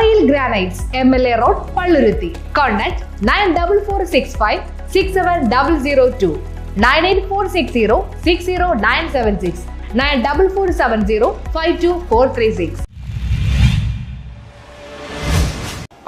Narayil Granites, MLA Road, Palluruthi. Contact 94465 67002, 98460 60976, 94470 52436.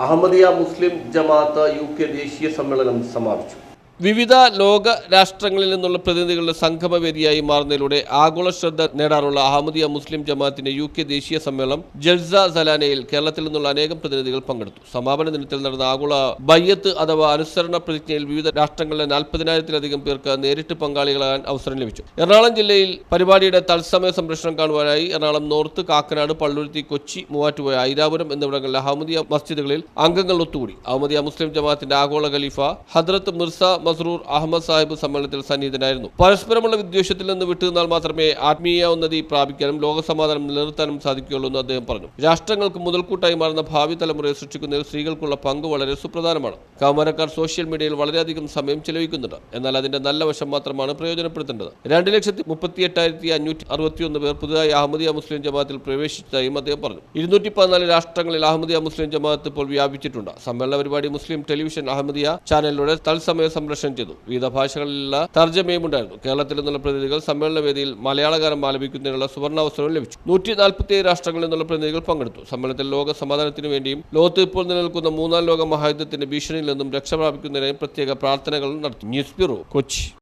Ahmadiyya മുസ്ലിം ജമാഅത്ത് UK ദേശീയ സമ്മേളനം സമാപിച്ചു. വിവിധ ലോക രാഷ്ട്രങ്ങളിൽ നിന്നുള്ള പ്രതിനിധികളുടെ സംഗമവേദിയായി മാറുന്നതിലൂടെ ആഗോള ശ്രദ്ധ നേടാനുള്ള അഹമ്മദിയ മുസ്ലിം ജമാഅത്തിന്റെ UK ദേശീയ സമ്മേളനം ജൽസ സലാനയിൽ കേരളത്തിൽ നിന്നുള്ള അനേകം പ്രതിനിധികൾ പങ്കെടുത്തു. സമാപന ദിനത്തിൽ നടന്ന ആഗോള ബയ്യത്ത് അഥവാ അനുസരണ പ്രതിജ്ഞയിൽ വിവിധ രാഷ്ട്രങ്ങളിലെ 40,000-ലധികം പേർക്ക് നേരിട്ട് പങ്കാളികളാകാൻ അവസരം ലഭിച്ചു. എറണാകുളം ജില്ലയിൽ പരിപാടിയുടെ തത്സമയ സംപ്രേഷണം കാണുവാനായി എറണാകുളം നോർത്ത്, കാക്കനാട്, പള്ളുരുത്തി, കൊച്ചി, മൂവാറ്റുപുഴ, ഐരാപുരം എന്നിവിടങ്ങളിലെ അഹമ്മദിയ മസ്ജിദുകളിൽ അംഗങ്ങൾ ഒത്തുകൂടി. അഹമ്മദിയ മുസ്ലിം ജമാഅത്തിന്റെ ആഗോള ഖലീഫ ഹദ്രത്ത് മിർസ മസ്റൂർ അഹമ്മദ് സാഹിബ് സമ്മേളനത്തിൽ സന്നിഹിതനായിരുന്നു. പരസ്പരമുള്ള വിദ്വേഷത്തിൽ നിന്ന് വിട്ടുനിന്നാൽ മാത്രമേ ആത്മീയ ഉന്നതി പ്രാപിക്കാനും ലോകസമാധാനം നിലനിർത്താനും സാധിക്കുകയുള്ളൂ എന്ന് അദ്ദേഹം പറഞ്ഞു. രാഷ്ട്രങ്ങൾക്ക് മുതൽക്കൂട്ടായി മാറുന്ന ഭാവി തലമുറയെ സൃഷ്ടിക്കുന്നതിൽ സ്ത്രീകൾക്കുള്ള പങ്ക് വളരെ സുപ്രധാനമാണ്. കൗമാരക്കാർ സോഷ്യൽ മീഡിയയിൽ വളരെയധികം സമയം ചെലവഴിക്കുന്നുണ്ട്. എന്നാൽ അതിന്റെ നല്ല വശം മാത്രമാണ് പ്രയോജനപ്പെടുത്തേണ്ടത്. 2,38,561 പേർ പുതുതായി അഹമ്മദിയ മുസ്ലിം ജമാഅത്തിൽ പ്രവേശിച്ചതായും അദ്ദേഹം പറഞ്ഞു. 214 രാഷ്ട്രങ്ങളിൽ അഹമ്മദിയ മുസ്ലിം ജമാഅത്ത് ഇപ്പോൾ വ്യാപിച്ചിട്ടുണ്ട്. സമ്മേളന പരിപാടി മുസ്ലിം ടെലിവിഷൻ അഹമ്മദിയ ചാനലിലൂടെ തത്സമയ സംപ്രേഷണം ചെയ്തു. വിവിധ ഭാഷകളിലുള്ള തർജ്ജമയും ഉണ്ടായിരുന്നു. കേരളത്തിൽ നിന്നുള്ള പ്രതിനിധികൾ സമ്മേളന വേദിയിൽ മലയാള ഗാനം ആലപിക്കുന്നതിനുള്ള സുവർണാവസരവും ലഭിച്ചു. 147 രാഷ്ട്രങ്ങളിൽ നിന്നുള്ള പ്രതിനിധികൾ പങ്കെടുത്തു. സമ്മേളനത്തിൽ ലോക സമാധാനത്തിനു വേണ്ടിയും ലോകത്ത് ഇപ്പോൾ നിലനിൽക്കുന്ന 3ാം ലോക മഹായുദ്ധത്തിന്റെ ഭീഷണിയിൽ നിന്നും രക്ഷ പ്രാപിക്കുന്നതിനായി പ്രത്യേക പ്രാർത്ഥനകൾ നടത്തി. News bureau, Kochi.